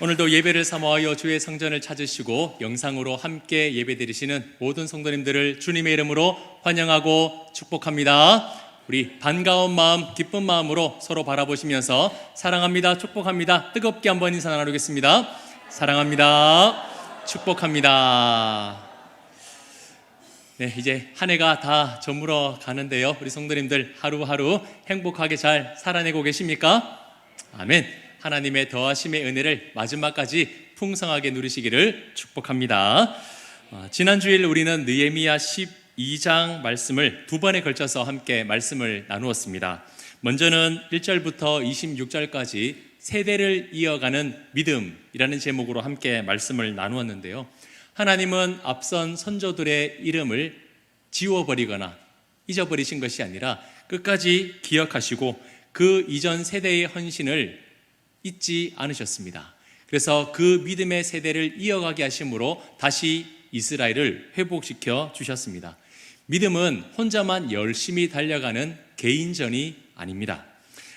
오늘도 예배를 사모하여 주의 성전을 찾으시고 영상으로 함께 예배드리시는 모든 성도님들을 주님의 이름으로 환영하고 축복합니다. 우리 반가운 마음, 기쁜 마음으로 서로 바라보시면서 사랑합니다, 축복합니다, 뜨겁게 한번 인사 나누겠습니다. 사랑합니다, 축복합니다. 네, 이제 한 해가 다 저물어 가는데요, 우리 성도님들 하루하루 행복하게 잘 살아내고 계십니까? 아멘. 하나님의 더하심의 은혜를 마지막까지 풍성하게 누리시기를 축복합니다. 지난 주일 우리는 느헤미야 12장 말씀을 두 번에 걸쳐서 함께 말씀을 나누었습니다. 먼저는 1절부터 26절까지 세대를 이어가는 믿음이라는 제목으로 함께 말씀을 나누었는데요, 하나님은 앞선 선조들의 이름을 지워버리거나 잊어버리신 것이 아니라 끝까지 기억하시고 그 이전 세대의 헌신을 잊지 않으셨습니다. 그래서 그 믿음의 세대를 이어가게 하심으로 다시 이스라엘을 회복시켜 주셨습니다. 믿음은 혼자만 열심히 달려가는 개인전이 아닙니다.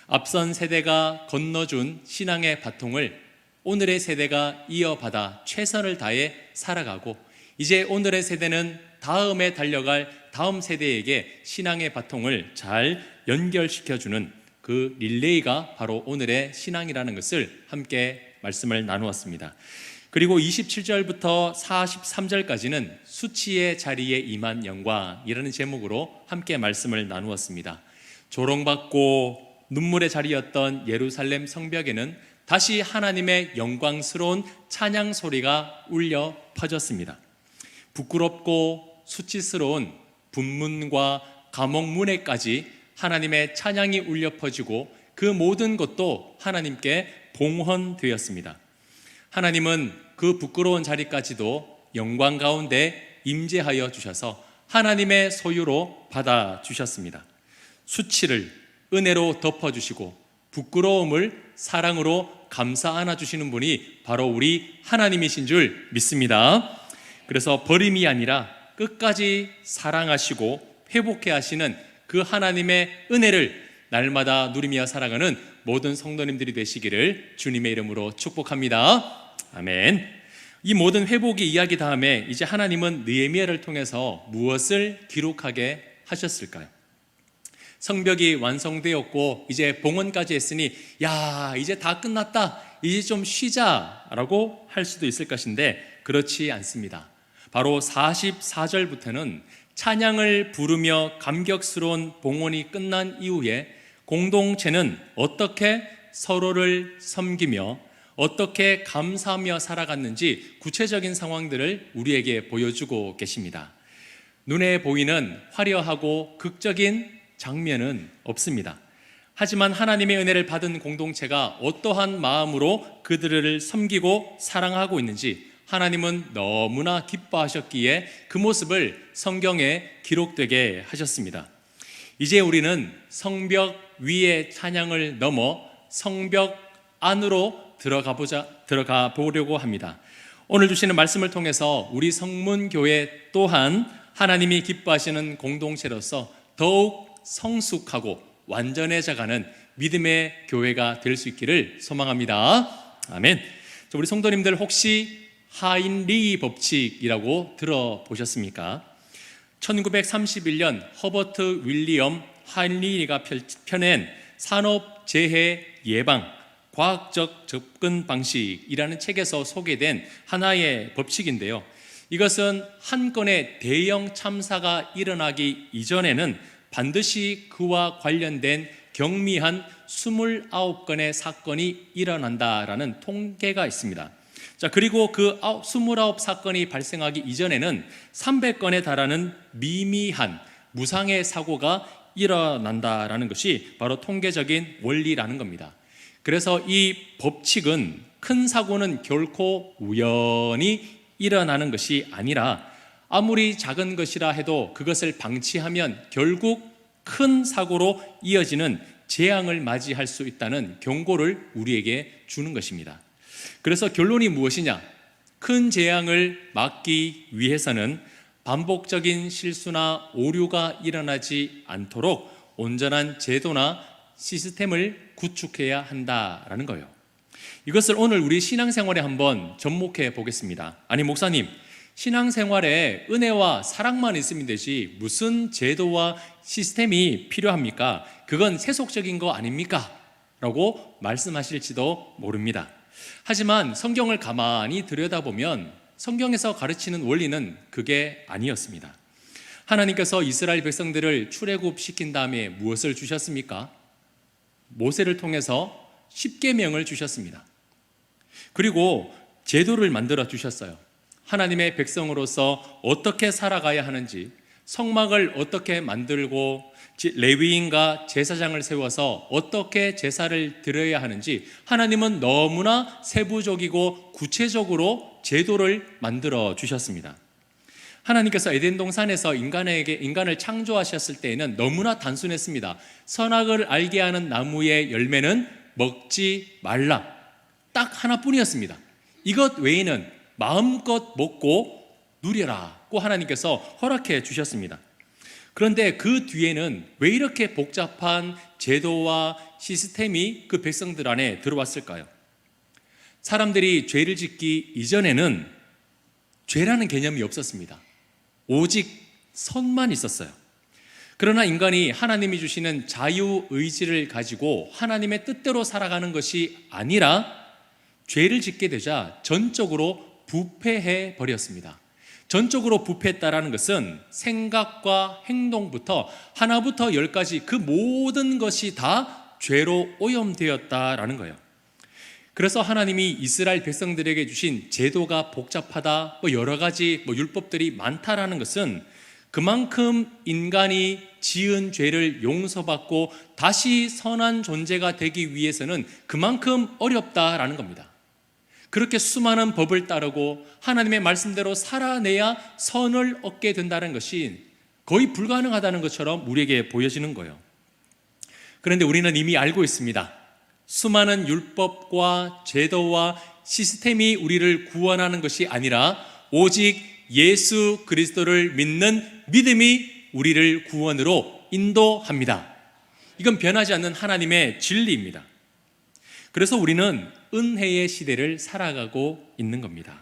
앞선 세대가 건너준 신앙의 바통을 오늘의 세대가 이어받아 최선을 다해 살아가고, 이제 오늘의 세대는 다음에 달려갈 다음 세대에게 신앙의 바통을 잘 연결시켜주는 그 릴레이가 바로 오늘의 신앙이라는 것을 함께 말씀을 나누었습니다. 그리고 27절부터 43절까지는 수치의 자리에 임한 영광이라는 제목으로 함께 말씀을 나누었습니다. 조롱받고 눈물의 자리였던 예루살렘 성벽에는 다시 하나님의 영광스러운 찬양 소리가 울려 퍼졌습니다. 부끄럽고 수치스러운 분문과 감옥문에까지 하나님의 찬양이 울려 퍼지고 그 모든 것도 하나님께 봉헌되었습니다. 하나님은 그 부끄러운 자리까지도 영광 가운데 임재하여 주셔서 하나님의 소유로 받아주셨습니다. 수치를 은혜로 덮어주시고 부끄러움을 사랑으로 감싸 안아주시는 분이 바로 우리 하나님이신 줄 믿습니다. 그래서 버림이 아니라 끝까지 사랑하시고 회복해 하시는 그 하나님의 은혜를 날마다 누리며 살아가는 모든 성도님들이 되시기를 주님의 이름으로 축복합니다. 아멘. 이 모든 회복의 이야기 다음에 이제 하나님은 느헤미야를 통해서 무엇을 기록하게 하셨을까요? 성벽이 완성되었고 이제 봉헌까지 했으니 이제 다 끝났다, 이제 좀 쉬자라고 할 수도 있을 것인데 그렇지 않습니다. 바로 44절부터는 찬양을 부르며 감격스러운 봉헌이 끝난 이후에 공동체는 어떻게 서로를 섬기며 어떻게 감사하며 살아갔는지 구체적인 상황들을 우리에게 보여주고 계십니다. 눈에 보이는 화려하고 극적인 장면은 없습니다. 하지만 하나님의 은혜를 받은 공동체가 어떠한 마음으로 그들을 섬기고 사랑하고 있는지 하나님은 너무나 기뻐하셨기에 그 모습을 성경에 기록되게 하셨습니다. 이제 우리는 성벽 위의 찬양을 넘어 성벽 안으로 들어가 보려고 합니다. 오늘 주시는 말씀을 통해서 우리 성문교회 또한 하나님이 기뻐하시는 공동체로서 더욱 성숙하고 완전해져가는 믿음의 교회가 될 수 있기를 소망합니다. 아멘. 우리 성도님들 혹시 하인리 법칙이라고 들어보셨습니까? 1931년 허버트 윌리엄 하인리가 펴낸 산업재해 예방 과학적 접근 방식이라는 책에서 소개된 하나의 법칙인데요, 이것은 한 건의 대형 참사가 일어나기 이전에는 반드시 그와 관련된 경미한 29건의 사건이 일어난다라는 통계가 있습니다. 그리고 그 29사건이 발생하기 이전에는 300건에 달하는 미미한 무상의 사고가 일어난다라는 것이 바로 통계적인 원리라는 겁니다. 그래서 이 법칙은 큰 사고는 결코 우연히 일어나는 것이 아니라 아무리 작은 것이라 해도 그것을 방치하면 결국 큰 사고로 이어지는 재앙을 맞이할 수 있다는 경고를 우리에게 주는 것입니다. 그래서 결론이 무엇이냐? 큰 재앙을 막기 위해서는 반복적인 실수나 오류가 일어나지 않도록 온전한 제도나 시스템을 구축해야 한다라는 거예요. 이것을 오늘 우리 신앙생활에 한번 접목해 보겠습니다. 아니 목사님, 신앙생활에 은혜와 사랑만 있으면 되지 무슨 제도와 시스템이 필요합니까? 그건 세속적인 거 아닙니까? 라고 말씀하실지도 모릅니다. 하지만 성경을 가만히 들여다보면 성경에서 가르치는 원리는 그게 아니었습니다. 하나님께서 이스라엘 백성들을 출애굽시킨 다음에 무엇을 주셨습니까? 모세를 통해서 십계명을 주셨습니다. 그리고 제도를 만들어 주셨어요. 하나님의 백성으로서 어떻게 살아가야 하는지, 성막을 어떻게 만들고 레위인과 제사장을 세워서 어떻게 제사를 드려야 하는지 하나님은 너무나 세부적이고 구체적으로 제도를 만들어 주셨습니다. 하나님께서 에덴 동산에서 인간을 창조하셨을 때에는 너무나 단순했습니다. 선악을 알게 하는 나무의 열매는 먹지 말라. 딱 하나뿐이었습니다. 이것 외에는 마음껏 먹고 누려라고 하나님께서 허락해 주셨습니다. 그런데 그 뒤에는 왜 이렇게 복잡한 제도와 시스템이 그 백성들 안에 들어왔을까요? 사람들이 죄를 짓기 이전에는 죄라는 개념이 없었습니다. 오직 선만 있었어요. 그러나 인간이 하나님이 주시는 자유의지를 가지고 하나님의 뜻대로 살아가는 것이 아니라 죄를 짓게 되자 전적으로 부패해 버렸습니다. 전적으로 부패했다라는 것은 생각과 행동부터 하나부터 열까지 그 모든 것이 다 죄로 오염되었다라는 거예요. 그래서 하나님이 이스라엘 백성들에게 주신 제도가 복잡하다, 여러 가지 율법들이 많다라는 것은 그만큼 인간이 지은 죄를 용서받고 다시 선한 존재가 되기 위해서는 그만큼 어렵다라는 겁니다. 그렇게 수많은 법을 따르고 하나님의 말씀대로 살아내야 선을 얻게 된다는 것이 거의 불가능하다는 것처럼 우리에게 보여지는 거예요. 그런데 우리는 이미 알고 있습니다. 수많은 율법과 제도와 시스템이 우리를 구원하는 것이 아니라 오직 예수 그리스도를 믿는 믿음이 우리를 구원으로 인도합니다. 이건 변하지 않는 하나님의 진리입니다. 그래서 우리는 은혜의 시대를 살아가고 있는 겁니다.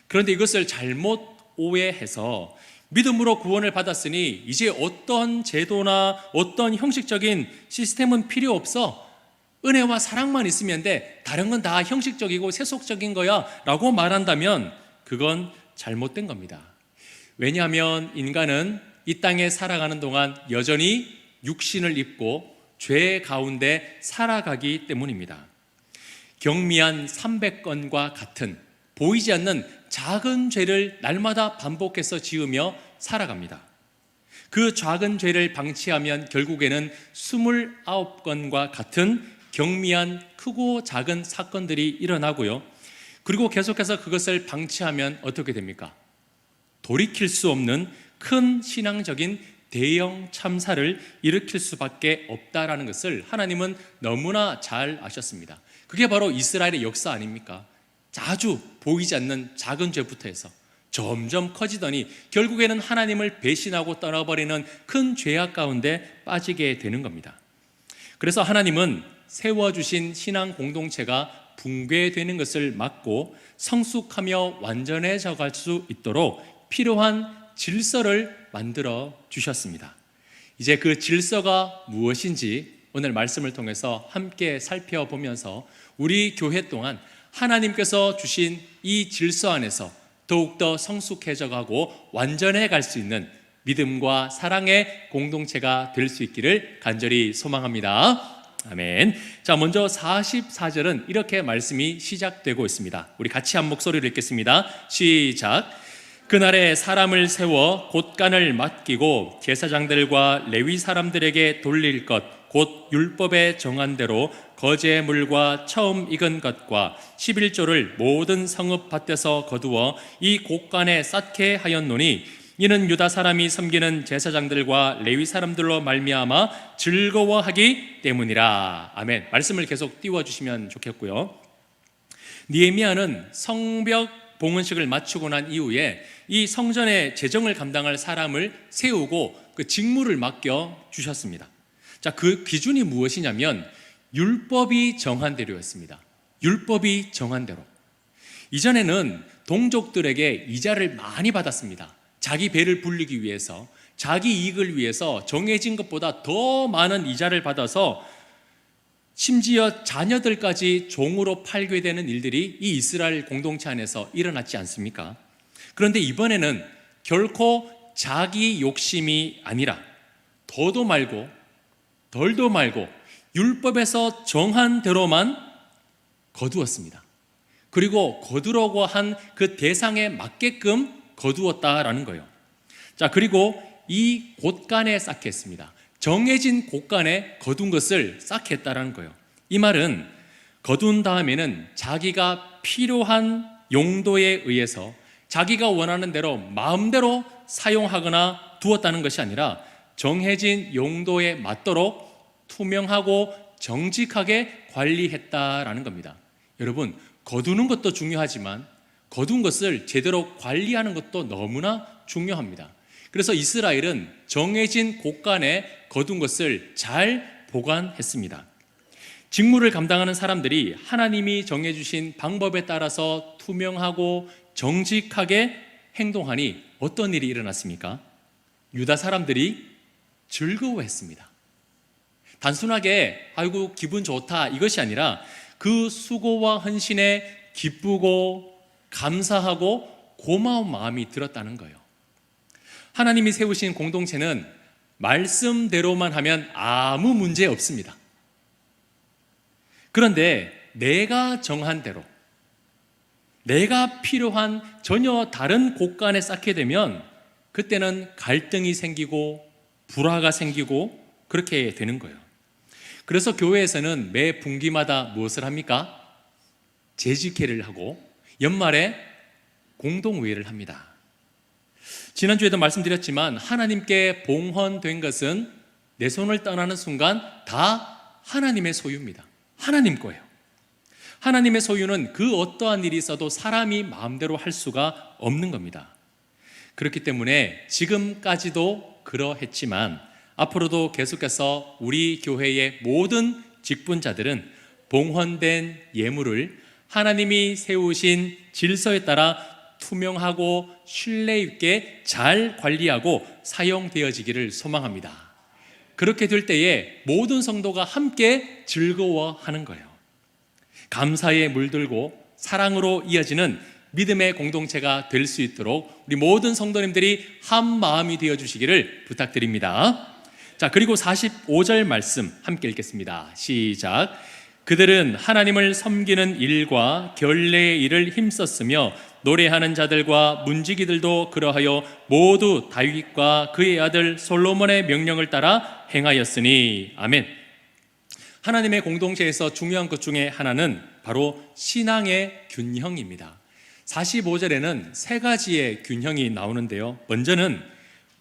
그런데 이것을 잘못 오해해서 믿음으로 구원을 받았으니 이제 어떤 제도나 어떤 형식적인 시스템은 필요 없어, 은혜와 사랑만 있으면 돼, 다른 건 다 형식적이고 세속적인 거야 라고 말한다면 그건 잘못된 겁니다. 왜냐하면 인간은 이 땅에 살아가는 동안 여전히 육신을 입고 죄 가운데 살아가기 때문입니다. 경미한 300건과 같은 보이지 않는 작은 죄를 날마다 반복해서 지으며 살아갑니다. 그 작은 죄를 방치하면 결국에는 29건과 같은 경미한 크고 작은 사건들이 일어나고요. 그리고 계속해서 그것을 방치하면 어떻게 됩니까? 돌이킬 수 없는 큰 신앙적인 대형 참사를 일으킬 수밖에 없다라는 것을 하나님은 너무나 잘 아셨습니다. 그게 바로 이스라엘의 역사 아닙니까? 자주 보이지 않는 작은 죄부터 해서 점점 커지더니 결국에는 하나님을 배신하고 떠나버리는 큰 죄악 가운데 빠지게 되는 겁니다. 그래서 하나님은 세워주신 신앙 공동체가 붕괴되는 것을 막고 성숙하며 완전해져 갈 수 있도록 필요한 질서를 만들어 주셨습니다. 이제 그 질서가 무엇인지 오늘 말씀을 통해서 함께 살펴보면서 우리 교회 동안 하나님께서 주신 이 질서 안에서 더욱더 성숙해져 가고 완전해 갈 수 있는 믿음과 사랑의 공동체가 될 수 있기를 간절히 소망합니다. 아멘. 자, 먼저 44절은 이렇게 말씀이 시작되고 있습니다. 우리 같이 한 목소리로 읽겠습니다. 시작. 그날에 사람을 세워 곳간을 맡기고 제사장들과 레위 사람들에게 돌릴 것 곧 율법에 정한 대로 거제 물과 처음 익은 것과 11조를 모든 성읍 밭에서 거두어 이 곳간에 쌓게 하였노니 이는 유다 사람이 섬기는 제사장들과 레위 사람들로 말미암아 즐거워하기 때문이라. 아멘. 말씀을 계속 띄워주시면 좋겠고요. 느헤미야는 성벽 봉헌식을 마치고 난 이후에 이 성전의 재정을 감당할 사람을 세우고 그 직무를 맡겨 주셨습니다. 자, 그 기준이 무엇이냐면 율법이 정한 대로였습니다. 율법이 정한 대로. 이전에는 동족들에게 이자를 많이 받았습니다. 자기 배를 불리기 위해서, 자기 이익을 위해서 정해진 것보다 더 많은 이자를 받아서 심지어 자녀들까지 종으로 팔게 되는 일들이 이 이스라엘 공동체 안에서 일어났지 않습니까? 그런데 이번에는 결코 자기 욕심이 아니라 더도 말고 덜도 말고 율법에서 정한 대로만 거두었습니다. 그리고 거두려고 한 그 대상에 맞게끔 거두었다라는 거예요. 자, 그리고 이 곳간에 쌓게 했습니다. 정해진 곳간에 거둔 것을 쌓게 했다라는 거예요. 이 말은 거둔 다음에는 자기가 필요한 용도에 의해서 자기가 원하는 대로 마음대로 사용하거나 두었다는 것이 아니라 정해진 용도에 맞도록 투명하고 정직하게 관리했다라는 겁니다. 여러분, 거두는 것도 중요하지만 거둔 것을 제대로 관리하는 것도 너무나 중요합니다. 그래서 이스라엘은 정해진 곳간에 거둔 것을 잘 보관했습니다. 직무를 감당하는 사람들이 하나님이 정해주신 방법에 따라서 투명하고 정직하게 행동하니 어떤 일이 일어났습니까? 유다 사람들이 즐거워했습니다. 단순하게 아이고 기분 좋다 이것이 아니라 그 수고와 헌신에 기쁘고 감사하고 고마운 마음이 들었다는 거예요. 하나님이 세우신 공동체는 말씀대로만 하면 아무 문제 없습니다. 그런데 내가 정한 대로 내가 필요한 전혀 다른 곳간에 쌓게 되면 그때는 갈등이 생기고 불화가 생기고 그렇게 되는 거예요. 그래서 교회에서는 매 분기마다 무엇을 합니까? 재직회를 하고 연말에 공동회의를 합니다. 지난주에도 말씀드렸지만 하나님께 봉헌된 것은 내 손을 떠나는 순간 다 하나님의 소유입니다. 하나님 거예요. 하나님의 소유는 그 어떠한 일이 있어도 사람이 마음대로 할 수가 없는 겁니다. 그렇기 때문에 지금까지도 그러했지만 앞으로도 계속해서 우리 교회의 모든 직분자들은 봉헌된 예물을 하나님이 세우신 질서에 따라 투명하고 신뢰 있게 잘 관리하고 사용되어지기를 소망합니다. 그렇게 될 때에 모든 성도가 함께 즐거워하는 거예요. 감사에 물들고 사랑으로 이어지는 믿음의 공동체가 될 수 있도록 우리 모든 성도님들이 한 마음이 되어 주시기를 부탁드립니다. 자, 그리고 45절 말씀 함께 읽겠습니다. 시작. 그들은 하나님을 섬기는 일과 결례의 일을 힘썼으며 노래하는 자들과 문지기들도 그러하여 모두 다윗과 그의 아들 솔로몬의 명령을 따라 행하였으니. 아멘. 하나님의 공동체에서 중요한 것 중에 하나는 바로 신앙의 균형입니다. 45절에는 세 가지의 균형이 나오는데요. 먼저는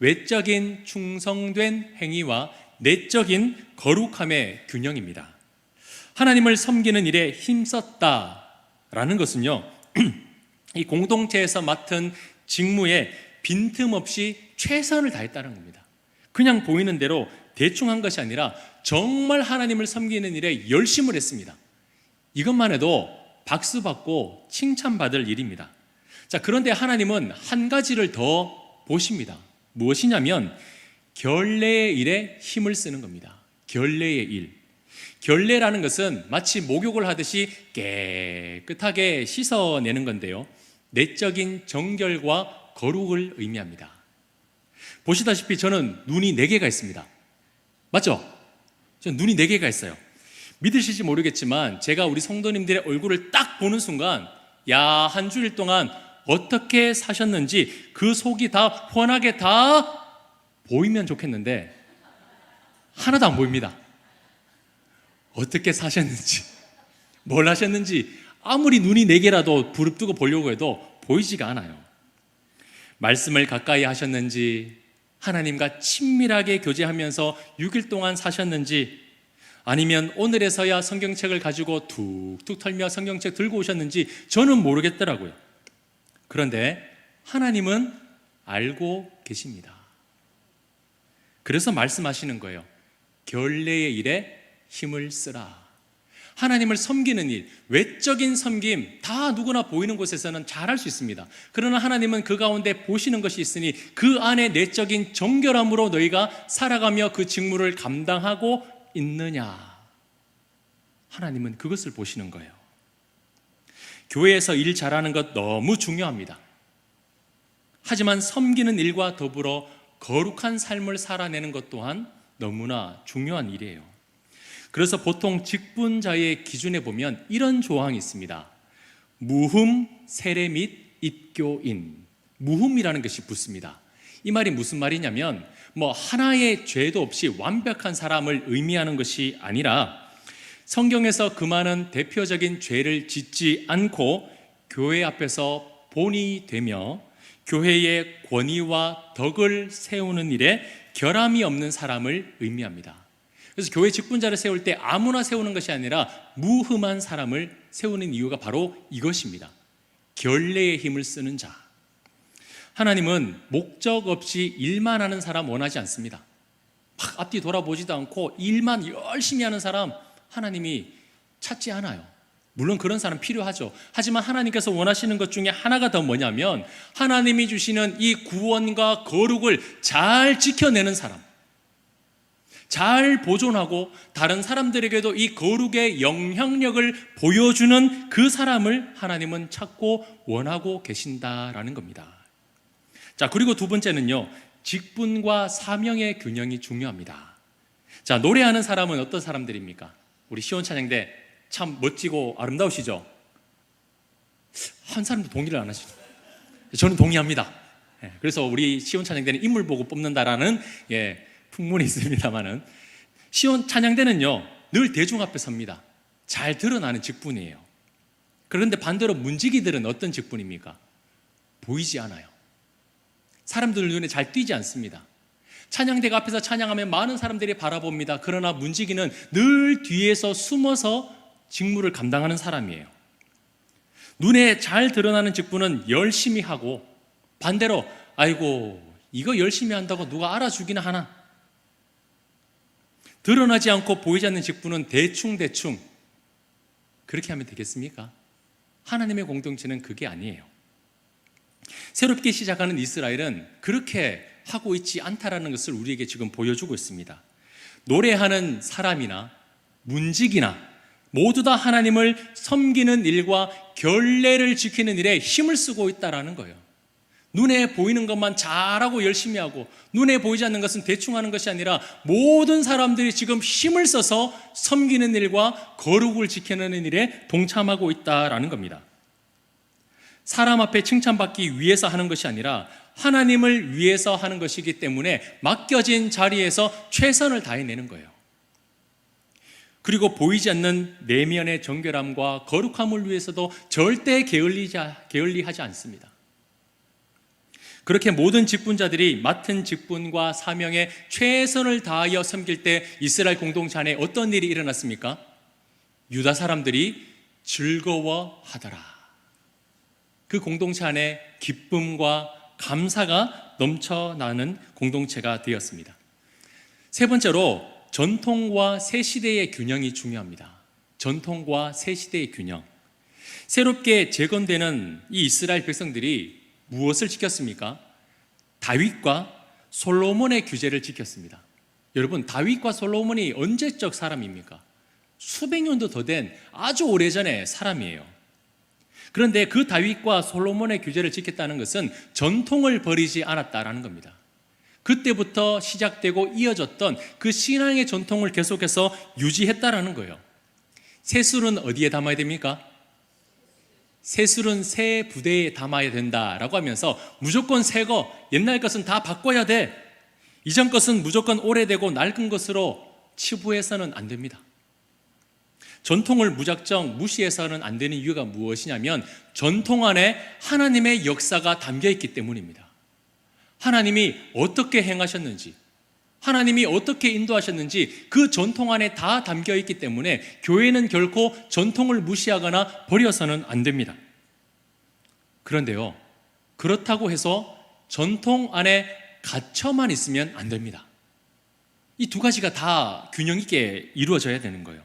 외적인 충성된 행위와 내적인 거룩함의 균형입니다. 하나님을 섬기는 일에 힘썼다라는 것은요, 이 공동체에서 맡은 직무에 빈틈없이 최선을 다했다는 겁니다. 그냥 보이는 대로 대충 한 것이 아니라 정말 하나님을 섬기는 일에 열심을 했습니다. 이것만 해도 박수 받고 칭찬받을 일입니다. 자, 그런데 하나님은 한 가지를 더 보십니다. 무엇이냐면 결례의 일에 힘을 쓰는 겁니다. 결례의 일. 결례라는 것은 마치 목욕을 하듯이 깨끗하게 씻어내는 건데요, 내적인 정결과 거룩을 의미합니다. 보시다시피 저는 눈이 4개가 있습니다. 맞죠? 저는 눈이 4개가 있어요. 믿으실지 모르겠지만 제가 우리 성도님들의 얼굴을 딱 보는 순간 야, 한 주일 동안 어떻게 사셨는지 그 속이 다 훤하게 다 보이면 좋겠는데 하나도 안 보입니다. 어떻게 사셨는지, 뭘 하셨는지 아무리 눈이 4개라도 부릅뜨고 보려고 해도 보이지가 않아요. 말씀을 가까이 하셨는지, 하나님과 친밀하게 교제하면서 6일 동안 사셨는지, 아니면 오늘에서야 성경책을 가지고 툭툭 털며 성경책 들고 오셨는지 저는 모르겠더라고요. 그런데 하나님은 알고 계십니다. 그래서 말씀하시는 거예요. 결례의 일에 힘을 쓰라. 하나님을 섬기는 일, 외적인 섬김 다 누구나 보이는 곳에서는 잘할 수 있습니다. 그러나 하나님은 그 가운데 보시는 것이 있으니 그 안에 내적인 정결함으로 너희가 살아가며 그 직무를 감당하고 있느냐. 하나님은 그것을 보시는 거예요. 교회에서 일 잘하는 것 너무 중요합니다. 하지만 섬기는 일과 더불어 거룩한 삶을 살아내는 것 또한 너무나 중요한 일이에요. 그래서 보통 직분자의 기준에 보면 이런 조항이 있습니다. 무흠, 세례 및 입교인. 무흠이라는 것이 붙습니다. 이 말이 무슨 말이냐면 하나의 죄도 없이 완벽한 사람을 의미하는 것이 아니라 성경에서 금하는 대표적인 죄를 짓지 않고 교회 앞에서 본이 되며 교회의 권위와 덕을 세우는 일에 결함이 없는 사람을 의미합니다. 그래서 교회 직분자를 세울 때 아무나 세우는 것이 아니라 무흠한 사람을 세우는 이유가 바로 이것입니다. 결례의 힘을 쓰는 자. 하나님은 목적 없이 일만 하는 사람 원하지 않습니다. 막 앞뒤 돌아보지도 않고 일만 열심히 하는 사람 하나님이 찾지 않아요. 물론 그런 사람 필요하죠. 하지만 하나님께서 원하시는 것 중에 하나가 더 뭐냐면 하나님이 주시는 이 구원과 거룩을 잘 지켜내는 사람, 잘 보존하고 다른 사람들에게도 이 거룩의 영향력을 보여주는 그 사람을 하나님은 찾고 원하고 계신다라는 겁니다. 자, 그리고 두 번째는요, 직분과 사명의 균형이 중요합니다. 자, 노래하는 사람은 어떤 사람들입니까? 우리 시온찬양대 참 멋지고 아름다우시죠? 한 사람도 동의를 안 하시죠? 저는 동의합니다. 그래서 우리 시온찬양대는 인물 보고 뽑는다라는 풍문이 있습니다만은 시온찬양대는요 늘 대중 앞에 섭니다. 잘 드러나는 직분이에요. 그런데 반대로 문지기들은 어떤 직분입니까? 보이지 않아요. 사람들 눈에 잘 띄지 않습니다. 찬양대가 앞에서 찬양하면 많은 사람들이 바라봅니다. 그러나 문지기는 늘 뒤에서 숨어서 직무를 감당하는 사람이에요. 눈에 잘 드러나는 직분은 열심히 하고 반대로 아이고 이거 열심히 한다고 누가 알아주기나 하나? 드러나지 않고 보이지 않는 직분은 대충 그렇게 하면 되겠습니까? 하나님의 공동체는 그게 아니에요. 새롭게 시작하는 이스라엘은 그렇게 하고 있지 않다라는 것을 우리에게 지금 보여주고 있습니다. 노래하는 사람이나 문직이나 모두 다 하나님을 섬기는 일과 결례를 지키는 일에 힘을 쓰고 있다라는 거예요. 눈에 보이는 것만 잘하고 열심히 하고 눈에 보이지 않는 것은 대충 하는 것이 아니라 모든 사람들이 지금 힘을 써서 섬기는 일과 거룩을 지키는 일에 동참하고 있다라는 겁니다. 사람 앞에 칭찬받기 위해서 하는 것이 아니라 하나님을 위해서 하는 것이기 때문에 맡겨진 자리에서 최선을 다해내는 거예요. 그리고 보이지 않는 내면의 정결함과 거룩함을 위해서도 절대 게을리하지 않습니다. 그렇게 모든 직분자들이 맡은 직분과 사명에 최선을 다하여 섬길 때 이스라엘 공동체 안에 어떤 일이 일어났습니까? 유다 사람들이 즐거워하더라. 그 공동체 안에 기쁨과 감사가 넘쳐나는 공동체가 되었습니다. 세 번째로 전통과 새 시대의 균형이 중요합니다. 전통과 새 시대의 균형. 새롭게 재건되는 이 이스라엘 백성들이 무엇을 지켰습니까? 다윗과 솔로몬의 규제를 지켰습니다. 여러분, 다윗과 솔로몬이 언제적 사람입니까? 수백 년도 더 된 아주 오래전의 사람이에요. 그런데 그 다윗과 솔로몬의 규제를 지켰다는 것은 전통을 버리지 않았다라는 겁니다. 그때부터 시작되고 이어졌던 그 신앙의 전통을 계속해서 유지했다라는 거예요. 새술은 어디에 담아야 됩니까? 새술은 새 부대에 담아야 된다라고 하면서 무조건 새 거, 옛날 것은 다 바꿔야 돼. 이전 것은 무조건 오래되고 낡은 것으로 치부해서는 안 됩니다. 전통을 무작정 무시해서는 안 되는 이유가 무엇이냐면 전통 안에 하나님의 역사가 담겨 있기 때문입니다. 하나님이 어떻게 행하셨는지, 하나님이 어떻게 인도하셨는지 그 전통 안에 다 담겨 있기 때문에 교회는 결코 전통을 무시하거나 버려서는 안 됩니다. 그런데요, 그렇다고 해서 전통 안에 갇혀만 있으면 안 됩니다. 이 두 가지가 다 균형 있게 이루어져야 되는 거예요.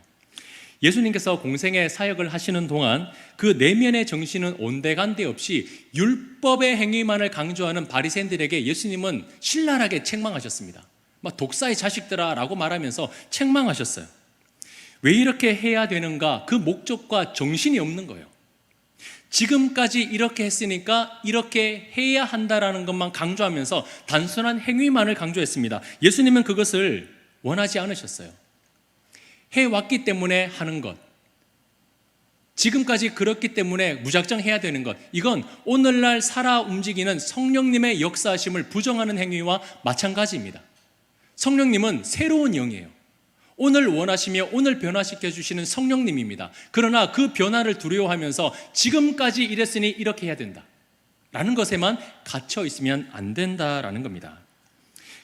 예수님께서 공생의 사역을 하시는 동안 그 내면의 정신은 온데간데 없이 율법의 행위만을 강조하는 바리새인들에게 예수님은 신랄하게 책망하셨습니다. 막 독사의 자식들아 라고 말하면서 책망하셨어요. 왜 이렇게 해야 되는가? 그 목적과 정신이 없는 거예요. 지금까지 이렇게 했으니까 이렇게 해야 한다라는 것만 강조하면서 단순한 행위만을 강조했습니다. 예수님은 그것을 원하지 않으셨어요. 해왔기 때문에 하는 것, 지금까지 그렇기 때문에 무작정 해야 되는 것, 이건 오늘날 살아 움직이는 성령님의 역사하심을 부정하는 행위와 마찬가지입니다. 성령님은 새로운 영이에요. 오늘 원하시며 오늘 변화시켜 주시는 성령님입니다. 그러나 그 변화를 두려워하면서 지금까지 이랬으니 이렇게 해야 된다 라는 것에만 갇혀 있으면 안 된다라는 겁니다.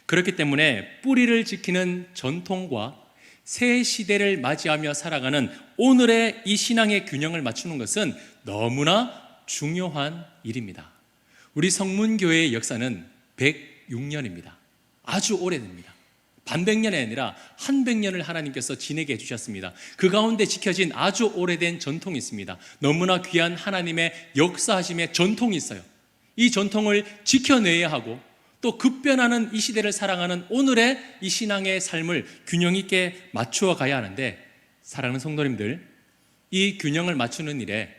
그렇기 때문에 뿌리를 지키는 전통과 새 시대를 맞이하며 살아가는 오늘의 이 신앙의 균형을 맞추는 것은 너무나 중요한 일입니다. 우리 성문교회의 역사는 106년입니다. 아주 오래됩니다. 반백년이 아니라 한백년을 하나님께서 지내게 해주셨습니다. 그 가운데 지켜진 아주 오래된 전통이 있습니다. 너무나 귀한 하나님의 역사하심의 전통이 있어요. 이 전통을 지켜내야 하고 또 급변하는 이 시대를 살아가는 오늘의 이 신앙의 삶을 균형 있게 맞추어 가야 하는데, 사랑하는 성도님들, 이 균형을 맞추는 일에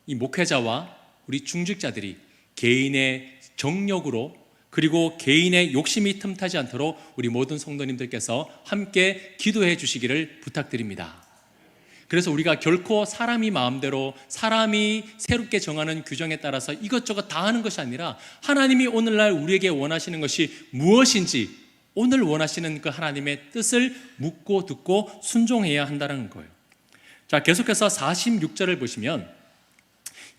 이 목회자와 우리 중직자들이 개인의 정력으로 그리고 개인의 욕심이 틈타지 않도록 우리 모든 성도님들께서 함께 기도해 주시기를 부탁드립니다. 그래서 우리가 결코 사람이 마음대로 사람이 새롭게 정하는 규정에 따라서 이것저것 다 하는 것이 아니라 하나님이 오늘날 우리에게 원하시는 것이 무엇인지 오늘 원하시는 그 하나님의 뜻을 묻고 듣고 순종해야 한다는 거예요. 자, 계속해서 46절을 보시면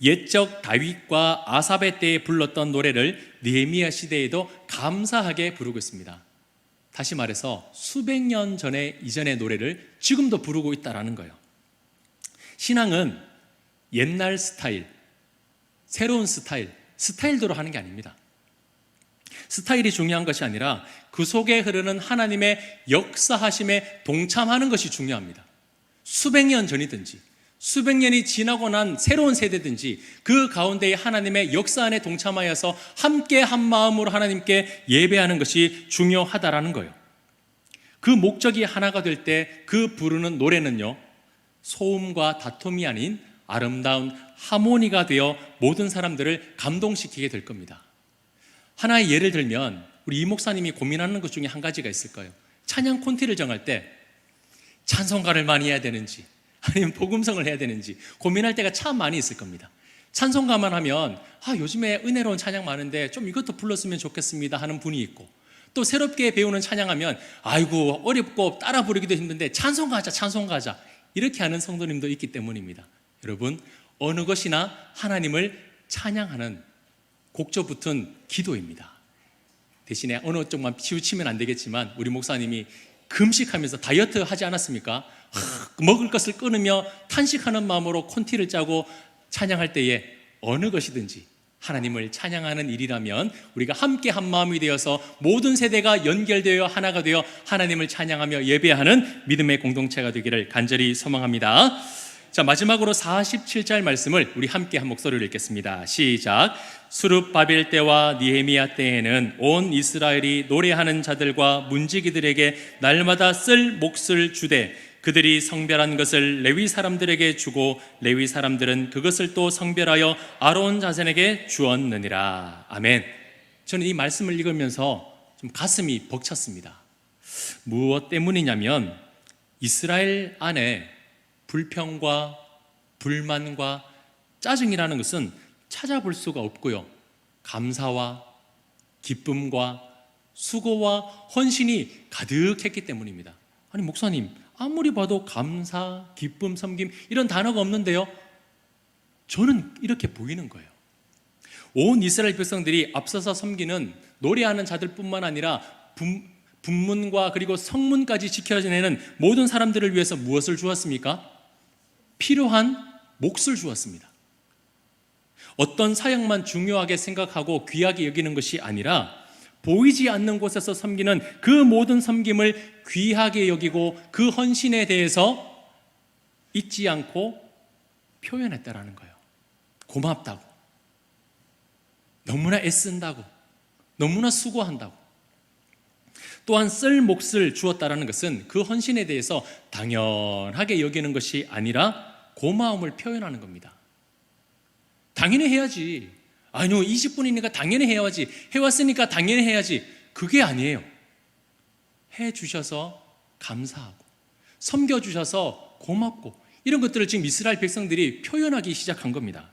옛적 다윗과 아삽의 때에 불렀던 노래를 느헤미야 시대에도 감사하게 부르고 있습니다. 다시 말해서 수백 년 전에 이전의 노래를 지금도 부르고 있다는 거예요. 신앙은 옛날 스타일, 새로운 스타일대로 하는 게 아닙니다. 스타일이 중요한 것이 아니라 그 속에 흐르는 하나님의 역사하심에 동참하는 것이 중요합니다. 수백 년 전이든지 수백 년이 지나고 난 새로운 세대든지 그 가운데의 하나님의 역사 안에 동참하여서 함께 한 마음으로 하나님께 예배하는 것이 중요하다라는 거예요. 그 목적이 하나가 될 때 그 부르는 노래는요, 소음과 다툼이 아닌 아름다운 하모니가 되어 모든 사람들을 감동시키게 될 겁니다. 하나의 예를 들면 우리 이 목사님이 고민하는 것 중에 한 가지가 있을 거예요. 찬양 콘티를 정할 때 찬송가를 많이 해야 되는지 아니면 복음성을 해야 되는지 고민할 때가 참 많이 있을 겁니다. 찬송가만 하면 요즘에 은혜로운 찬양 많은데 좀 이것도 불렀으면 좋겠습니다 하는 분이 있고, 또 새롭게 배우는 찬양하면 아이고 어렵고 따라 부르기도 힘든데 찬송가 하자 이렇게 하는 성도님도 있기 때문입니다. 여러분, 어느 것이나 하나님을 찬양하는 곡조 붙은 기도입니다. 대신에 어느 쪽만 치우치면 안 되겠지만 우리 목사님이 금식하면서 다이어트 하지 않았습니까? 먹을 것을 끊으며 탄식하는 마음으로 콘티를 짜고 찬양할 때에 어느 것이든지 하나님을 찬양하는 일이라면 우리가 함께 한 마음이 되어서 모든 세대가 연결되어 하나가 되어 하나님을 찬양하며 예배하는 믿음의 공동체가 되기를 간절히 소망합니다. 자, 마지막으로 47절 말씀을 우리 함께 한 목소리로 읽겠습니다. 시작. 수룹바벨 때와 느헤미야 때에는 온 이스라엘이 노래하는 자들과 문지기들에게 날마다 쓸 몫을 주되 그들이 성별한 것을 레위 사람들에게 주고 레위 사람들은 그것을 또 성별하여 아론 자손에게 주었느니라. 아멘. 저는 이 말씀을 읽으면서 좀 가슴이 벅찼습니다. 무엇 때문이냐면 이스라엘 안에 불평과 불만과 짜증이라는 것은 찾아볼 수가 없고요, 감사와 기쁨과 수고와 헌신이 가득했기 때문입니다. 아니 목사님, 아무리 봐도 감사, 기쁨, 섬김 이런 단어가 없는데요, 저는 이렇게 보이는 거예요. 온 이스라엘 백성들이 앞서서 섬기는 노래하는 자들뿐만 아니라 분문과 그리고 성문까지 지켜내는 모든 사람들을 위해서 무엇을 주었습니까? 필요한 몫을 주었습니다. 어떤 사역만 중요하게 생각하고 귀하게 여기는 것이 아니라 보이지 않는 곳에서 섬기는 그 모든 섬김을 귀하게 여기고 그 헌신에 대해서 잊지 않고 표현했다라는 거예요. 고맙다고, 너무나 애쓴다고, 너무나 수고한다고. 또한 쓸 몫을 주었다라는 것은 그 헌신에 대해서 당연하게 여기는 것이 아니라 고마움을 표현하는 겁니다. 당연히 해야지. 아니요, 20분이니까 당연히 해야지. 해왔으니까 당연히 해야지. 그게 아니에요. 해주셔서 감사하고, 섬겨주셔서 고맙고, 이런 것들을 지금 이스라엘 백성들이 표현하기 시작한 겁니다.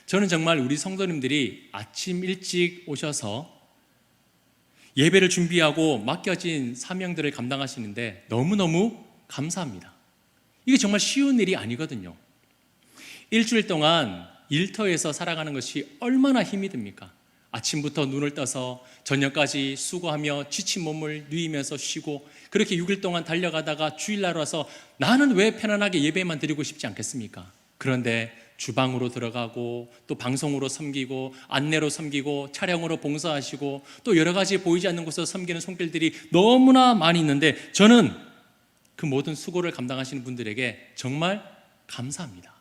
저는 정말 우리 성도님들이 아침 일찍 오셔서 예배를 준비하고 맡겨진 사명들을 감당하시는데 너무너무 감사합니다. 이게 정말 쉬운 일이 아니거든요. 일주일 동안 일터에서 살아가는 것이 얼마나 힘이 듭니까? 아침부터 눈을 떠서 저녁까지 수고하며 지친 몸을 누이면서 쉬고, 그렇게 6일 동안 달려가다가 주일날 와서 나는 왜 편안하게 예배만 드리고 싶지 않겠습니까? 그런데 주방으로 들어가고, 또 방송으로 섬기고, 안내로 섬기고, 차량으로 봉사하시고, 또 여러 가지 보이지 않는 곳에서 섬기는 손길들이 너무나 많이 있는데, 저는 그 모든 수고를 감당하시는 분들에게 정말 감사합니다.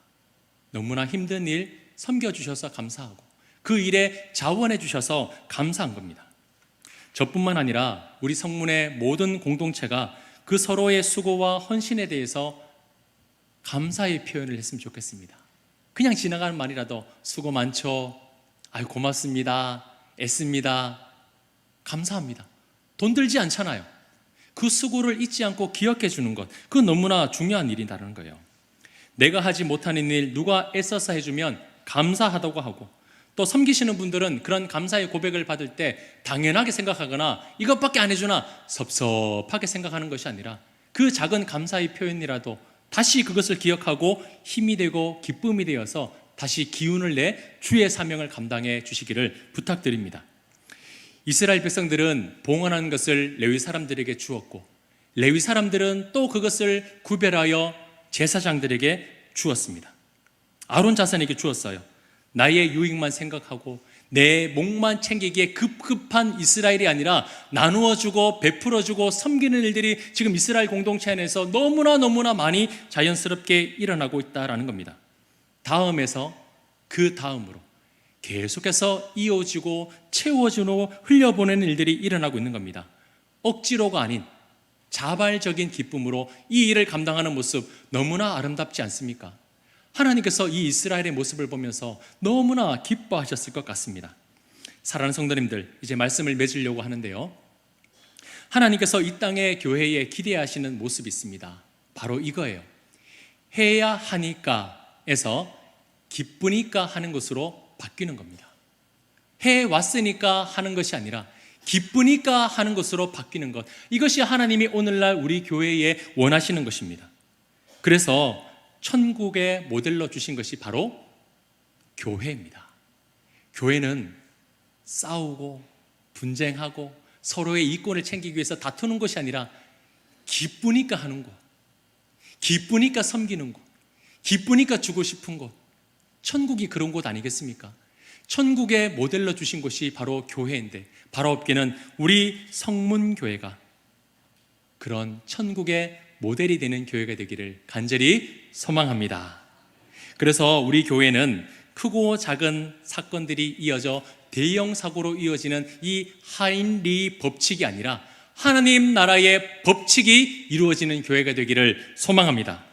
너무나 힘든 일 섬겨주셔서 감사하고, 그 일에 자원해 주셔서 감사한 겁니다. 저뿐만 아니라 우리 성문의 모든 공동체가 그 서로의 수고와 헌신에 대해서 감사의 표현을 했으면 좋겠습니다. 그냥 지나가는 말이라도 수고 많죠, 아유 고맙습니다, 애씁니다, 감사합니다. 돈 들지 않잖아요. 그 수고를 잊지 않고 기억해 주는 것, 그건 너무나 중요한 일이라는 거예요. 내가 하지 못하는 일 누가 애써서 해주면 감사하다고 하고, 또 섬기시는 분들은 그런 감사의 고백을 받을 때 당연하게 생각하거나 이것밖에 안 해주나 섭섭하게 생각하는 것이 아니라 그 작은 감사의 표현이라도 다시 그것을 기억하고 힘이 되고 기쁨이 되어서 다시 기운을 내 주의 사명을 감당해 주시기를 부탁드립니다. 이스라엘 백성들은 봉헌하는 것을 레위 사람들에게 주었고, 레위 사람들은 또 그것을 구별하여 제사장들에게 주었습니다. 아론 자손에게 주었어요. 나의 유익만 생각하고 내 목만 챙기기에 급급한 이스라엘이 아니라 나누어주고 베풀어주고 섬기는 일들이 지금 이스라엘 공동체 안에서 너무나 많이 자연스럽게 일어나고 있다는 겁니다. 다음에서 그 다음으로 계속해서 이어지고 채워주고 흘려보내는 일들이 일어나고 있는 겁니다. 억지로가 아닌 자발적인 기쁨으로 이 일을 감당하는 모습 너무나 아름답지 않습니까? 하나님께서 이 이스라엘의 모습을 보면서 너무나 기뻐하셨을 것 같습니다. 사랑하는 성도님들, 이제 말씀을 맺으려고 하는데요, 하나님께서 이 땅의 교회에 기대하시는 모습이 있습니다. 바로 이거예요. 해야 하니까에서 기쁘니까 하는 것으로 바뀌는 겁니다. 해왔으니까 하는 것이 아니라 기쁘니까 하는 것으로 바뀌는 것, 이것이 하나님이 오늘날 우리 교회에 원하시는 것입니다. 그래서 천국의 모델로 주신 것이 바로 교회입니다. 교회는 싸우고 분쟁하고 서로의 이권을 챙기기 위해서 다투는 것이 아니라 기쁘니까 하는 것, 기쁘니까 섬기는 것, 기쁘니까 주고 싶은 것, 천국이 그런 곳 아니겠습니까? 천국의 모델로 주신 곳이 바로 교회인데, 바로 업계는 우리 성문교회가 그런 천국의 모델이 되는 교회가 되기를 간절히 소망합니다. 그래서 우리 교회는 크고 작은 사건들이 이어져 대형 사고로 이어지는 이 하인리 법칙이 아니라 하나님 나라의 법칙이 이루어지는 교회가 되기를 소망합니다.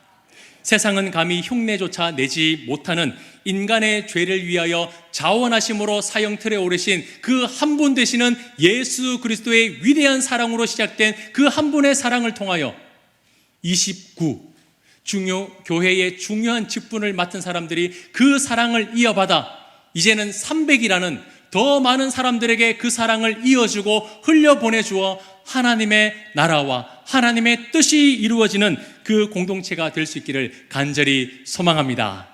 세상은 감히 흉내조차 내지 못하는 인간의 죄를 위하여 자원하심으로 사형틀에 오르신 그 한 분 되시는 예수 그리스도의 위대한 사랑으로 시작된 그 한 분의 사랑을 통하여 29 교회의 중요한 직분을 맡은 사람들이 그 사랑을 이어받아 이제는 300이라는 더 많은 사람들에게 그 사랑을 이어주고 흘려보내주어 하나님의 나라와 하나님의 뜻이 이루어지는 그 공동체가 될 수 있기를 간절히 소망합니다.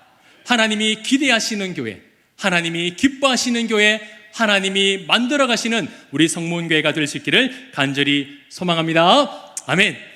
하나님이 기대하시는 교회, 하나님이 기뻐하시는 교회, 하나님이 만들어 가시는 우리 성문교회가 될 수 있기를 간절히 소망합니다. 아멘.